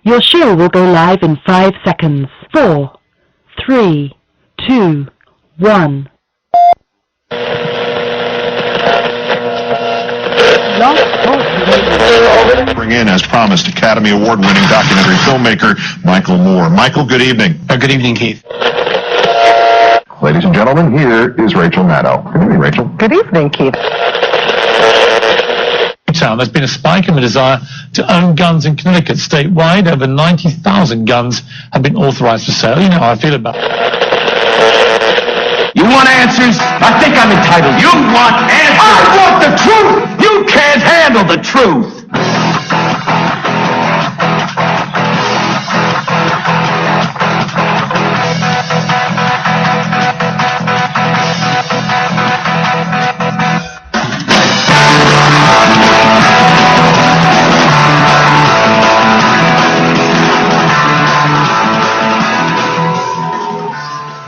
Your show will go live in 5 seconds. 4, 3, 2, 1. Bring in, as promised, Academy Award-winning documentary filmmaker Michael Moore. Michael, good evening. Good evening, Keith. Ladies and gentlemen, here is Rachel Maddow. Good evening, Rachel. Good evening, Keith. There's been a spike in the desire to own guns in Connecticut. Statewide, over 90,000 guns have been authorized for sale. You know how I feel about it. You want answers? I think I'm entitled. You want answers? I want the truth! You can't handle the truth!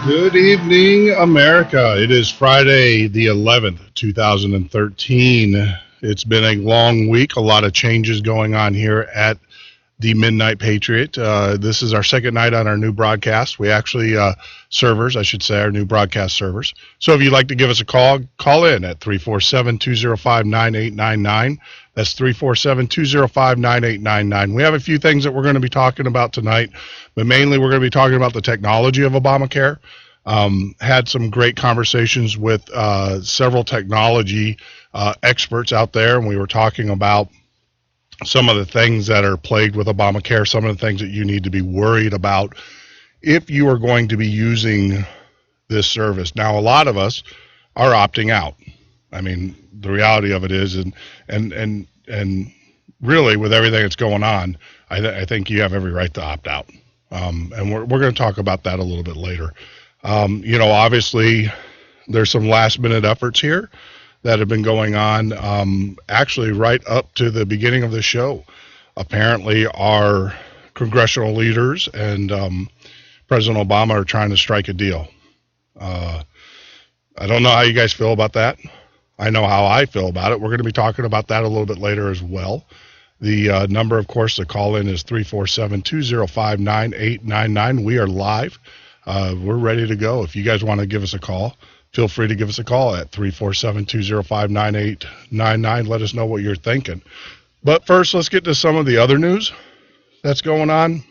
Good evening, America. It is Friday, the 11th, 2013. It's been a long week, a lot of changes going on here at the Midnight Patriot. This is our second night on our new broadcast. We actually, servers, I should say, our new broadcast servers. So if you'd like to give us a call, call in at 347-205-9899. That's 347-205-9899. We have a few things that we're going to be talking about tonight, but mainly we're going to be talking about the technology of Obamacare. Had some great conversations with several technology experts out there, and we were talking about some of the things that are plagued with Obamacare, some of the things that you need to be worried about if you are going to be using this service. Now, a lot of us are opting out. I mean, the reality of it is, and really with everything that's going on, I think you have every right to opt out. And we're going to talk about that a little bit later. Obviously, there's some last-minute efforts here that have been going on, actually right up to the beginning of the show. Apparently, our congressional leaders and President Obama are trying to strike a deal. I don't know how you guys feel about that. I know how I feel about it. We're going to be talking about that a little bit later as well. The number, of course, to call in is 347-205-9899. We are live. We're ready to go. If you guys want to give us a call, feel free to give us a call at 347-205-9899. Let us know what you're thinking. But first, let's get to some of the other news that's going on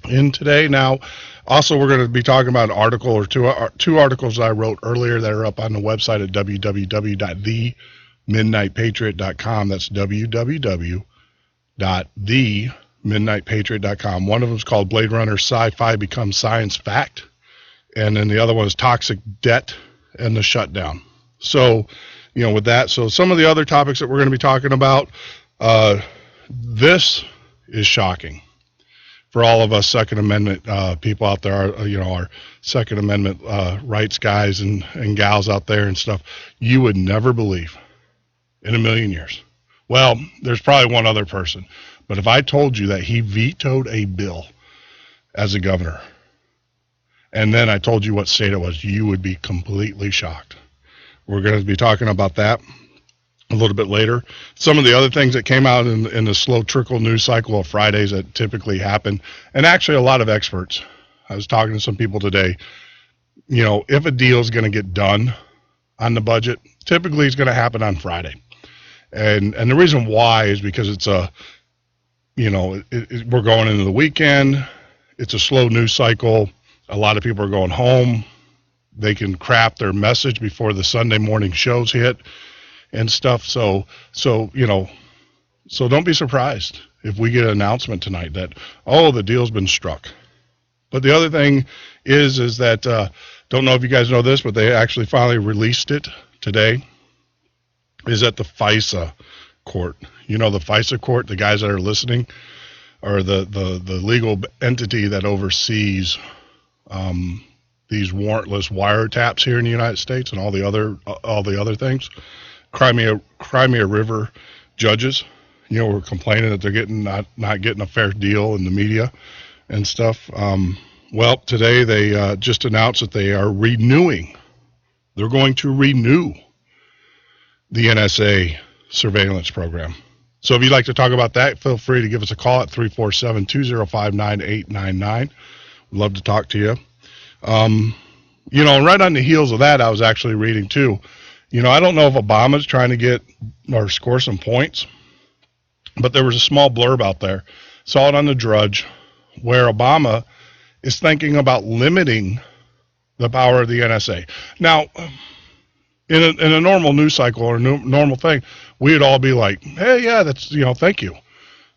in today. Now, also, we're going to be talking about an article or two articles I wrote earlier that are up on the website at www.themidnightpatriot.com. That's www.themidnightpatriot.com. One of them is called Blade Runner Sci-Fi Becomes Science Fact, and then the other one is Toxic Debt and the Shutdown. So, with that, so some of the other topics that we're going to be talking about, this is shocking for all of us Second Amendment people out there, our Second Amendment rights guys and gals out there and stuff. You would never believe in a million years. Well, there's probably one other person, but if I told you that he vetoed a bill as a governor, and then I told you what state it was, you would be completely shocked. We're going to be talking about that a little bit later. Some of the other things that came out in the slow trickle news cycle of Fridays that typically happen, and actually a lot of experts. I was talking to some people today. If a deal is going to get done on the budget, typically it's going to happen on Friday. And the reason why is because it's we're going into the weekend. It's a slow news cycle. A lot of people are going home. They can craft their message before the Sunday morning shows hit and stuff. So don't be surprised if we get an announcement tonight that, the deal's been struck. But the other thing is that, don't know if you guys know this, but they actually finally released it today, is at the FISA court. The FISA court, the guys that are listening, are the legal entity that oversees these warrantless wiretaps here in the United States and all the other things. Crimea River judges, were complaining that they're not getting a fair deal in the media and stuff. Well, today they just announced that they are renewing. They're going to renew the NSA surveillance program. So if you'd like to talk about that, feel free to give us a call at 347-205-9899. We'd love to talk to you. You know, right on the heels of that, I was actually reading too. You know, I don't know if Obama's trying to get or score some points, but there was a small blurb out there, saw it on the Drudge, where Obama is thinking about limiting the power of the NSA. Now, in a normal news cycle or normal thing, we'd all be like, hey, yeah, that's, you know, thank you.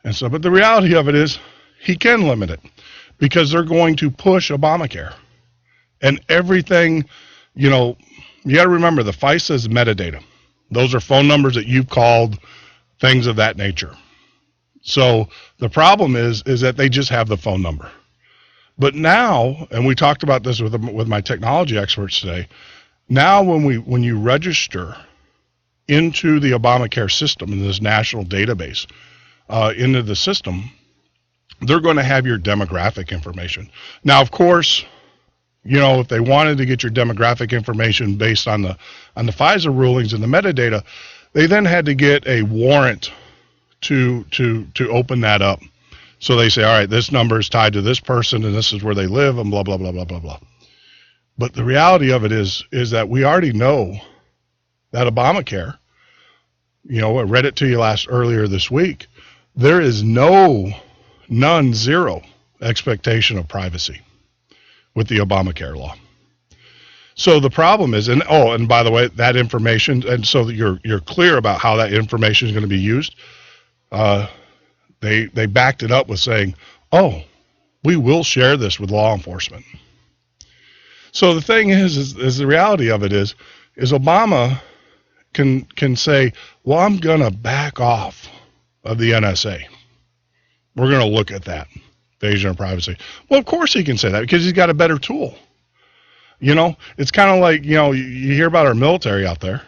And so, but the reality of it is he can limit it because they're going to push Obamacare. And everything, you know, you got to remember the FISA is metadata. Those are phone numbers that you've called, things of that nature. So the problem is that they just have the phone number. But now, and we talked about this with my technology experts today, now when you register into the Obamacare system, in this national database, into the system, they're going to have your demographic information. Now, of course, you know, if they wanted to get your demographic information based on the FISA rulings and the metadata, they then had to get a warrant to open that up. So they say, all right, this number is tied to this person and this is where they live and blah, blah, blah, blah, blah, blah. But the reality of it is that we already know that Obamacare, you know, I read it to you earlier this week, there is zero expectation of privacy with the Obamacare law. So the problem is, and by the way, that information, and so that you're clear about how that information is going to be used, they backed it up with saying, oh, we will share this with law enforcement. So the thing is the reality of it is Obama can say, well, I'm going to back off of the NSA. We're going to look at that, invasion of privacy. Well, of course he can say that because he's got a better tool. You know, it's kind of like, you know, you hear about our military out there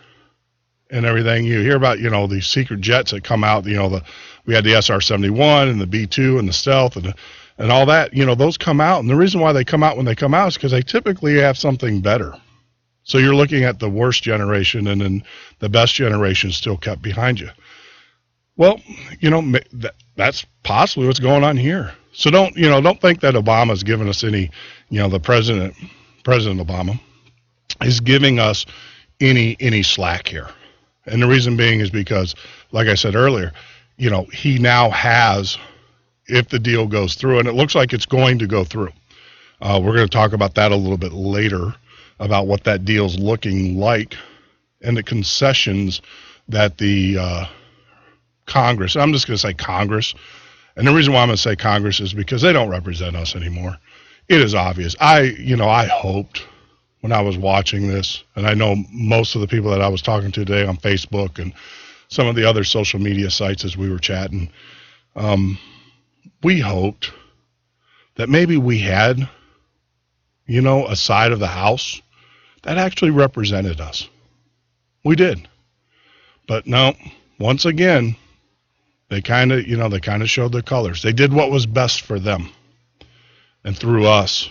and everything. You hear about, you know, these secret jets that come out, you know, we had the SR-71 and the B-2 and the stealth and all that, you know, those come out. And the reason why they come out when they come out is because they typically have something better. So you're looking at the worst generation and then the best generation still kept behind you. Well, you know, that's possibly what's going on here. So don't think that Obama's giving us any, you know, President Obama is giving us any slack here. And the reason being is because, like I said earlier, you know, he now has, if the deal goes through, and it looks like it's going to go through. We're going to talk about that a little bit later, about what that deal's looking like and the concessions that the Congress, I'm just going to say Congress, and the reason why I'm going to say Congress is because they don't represent us anymore. It is obvious. I hoped when I was watching this, and I know most of the people that I was talking to today on Facebook and some of the other social media sites as we were chatting, we hoped that maybe we had, you know, a side of the House that actually represented us. We did. But no, once again, they kind of showed their colors. They did what was best for them and threw us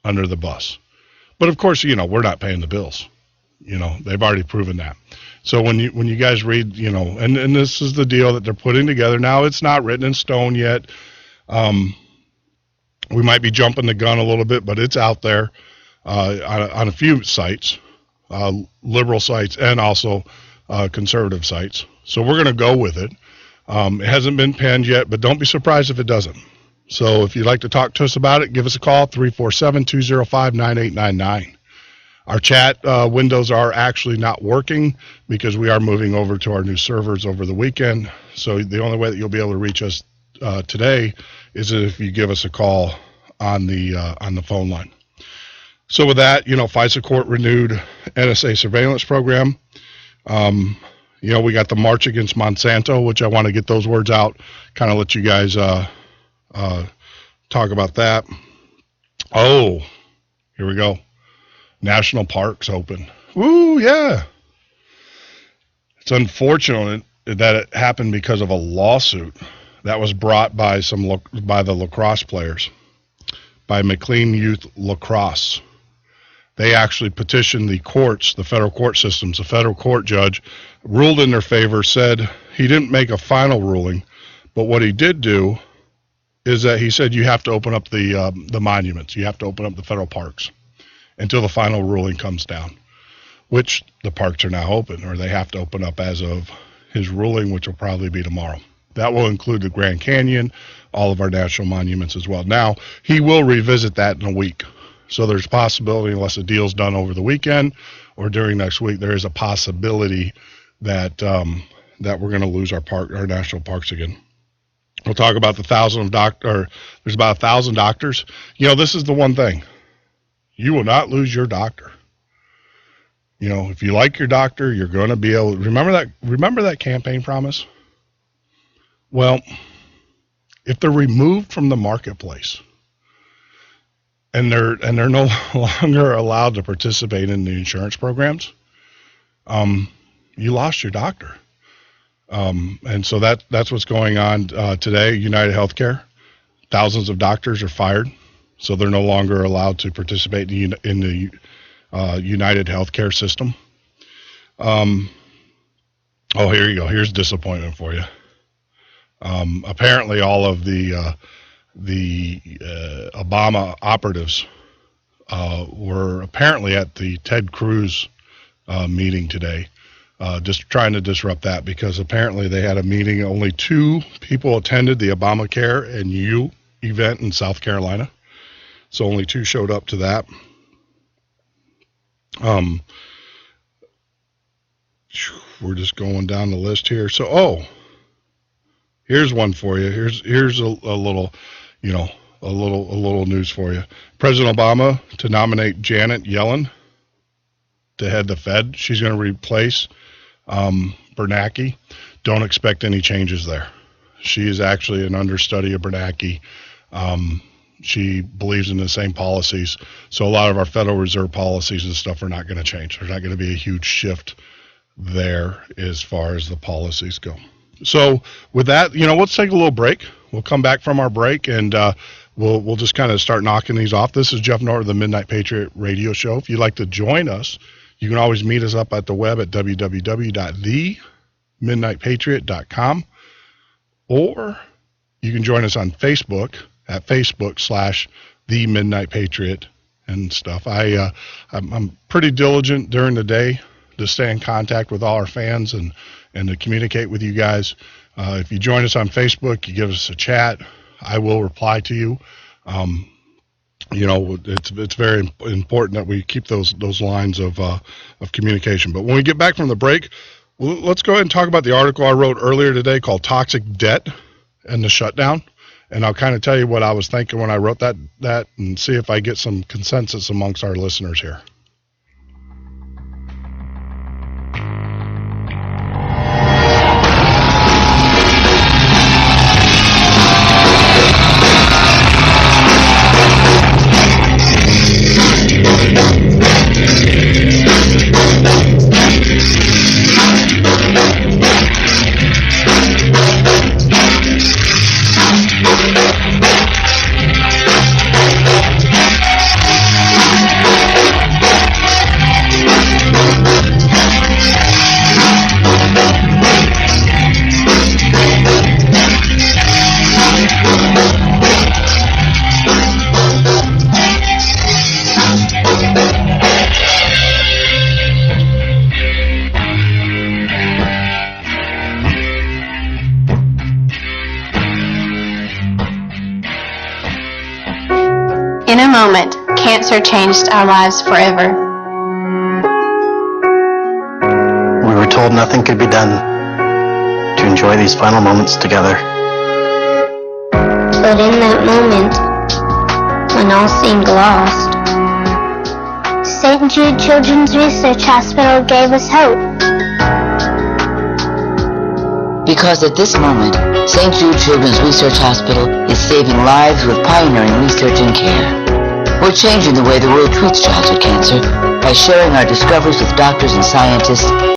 under the bus. But of course, you know, we're not paying the bills. You know, they've already proven that. So when you guys read, you know, and this is the deal that they're putting together. Now it's not written in stone yet. We might be jumping the gun a little bit, but it's out there on a few sites, liberal sites and also conservative sites. So we're going to go with it. It hasn't been penned yet, but don't be surprised if it doesn't. So if you'd like to talk to us about it, give us a call, 347-205-9899. Our chat windows are actually not working because we are moving over to our new servers over the weekend. So the only way that you'll be able to reach us today is if you give us a call on the phone line. So with that, you know, FISA court renewed NSA surveillance program. You know, we got the march against Monsanto, which I want to get those words out, kind of let you guys talk about that. Oh, here we go. National parks open. Woo, yeah. It's unfortunate that it happened because of a lawsuit that was brought by the lacrosse players, by McLean Youth Lacrosse. They actually petitioned the courts, the federal court systems. The federal court judge ruled in their favor, said, he didn't make a final ruling, but what he did do is that he said you have to open up the monuments. You have to open up the federal parks until the final ruling comes down, which the parks are now open, or they have to open up as of his ruling, which will probably be tomorrow. That will include the Grand Canyon, all of our national monuments as well. Now, he will revisit that in a week. So there's a possibility, unless the deal's done over the weekend or during next week, there is a possibility that that we're going to lose our national parks again. We'll talk about there's about 1,000 doctors. You know, this is the one thing. You will not lose your doctor. You know, if you like your doctor, you're going to be able to remember that campaign promise? Well, if they're removed from the marketplace and they're no longer allowed to participate in the insurance programs, you lost your doctor. And so that's what's going on today. United Healthcare, thousands of doctors are fired, so they're no longer allowed to participate in the United Healthcare system. Oh, here you go. Here's disappointment for you. Apparently, all of the Obama operatives were apparently at the Ted Cruz meeting today, just trying to disrupt that, because apparently they had a meeting. Only 2 people attended the Obamacare and You event in South Carolina, so only 2 showed up to that. We're just going down the list here. So, here's one for you. Here's a little, a little news for you. President Obama to nominate Janet Yellen to head the Fed. She's going to replace Bernanke. Don't expect any changes there. She is actually an understudy of Bernanke. She believes in the same policies. So a lot of our Federal Reserve policies and stuff are not going to change. There's not going to be a huge shift there as far as the policies go. So with that, let's take a little break. We'll come back from our break, and we'll just kind of start knocking these off. This is Jeff Norton of the Midnight Patriot radio show. If you'd like to join us, you can always meet us up at the web at www.themidnightpatriot.com, or you can join us on Facebook at Facebook/The Midnight Patriot and stuff. I'm pretty diligent during the day to stay in contact with all our fans and to communicate with you guys. If you join us on Facebook, you give us a chat, I will reply to you. It's very important that we keep those lines of communication. But when we get back from the break, let's go ahead and talk about the article I wrote earlier today called Toxic Debt and the Shutdown. And I'll kind of tell you what I was thinking when I wrote that and see if I get some consensus amongst our listeners here. In a moment, cancer changed our lives forever. We were told nothing could be done to enjoy these final moments together. But in that moment, when all seemed lost, St. Jude Children's Research Hospital gave us hope. Because at this moment, St. Jude Children's Research Hospital is saving lives with pioneering research and care. We're changing the way the world treats childhood cancer by sharing our discoveries with doctors and scientists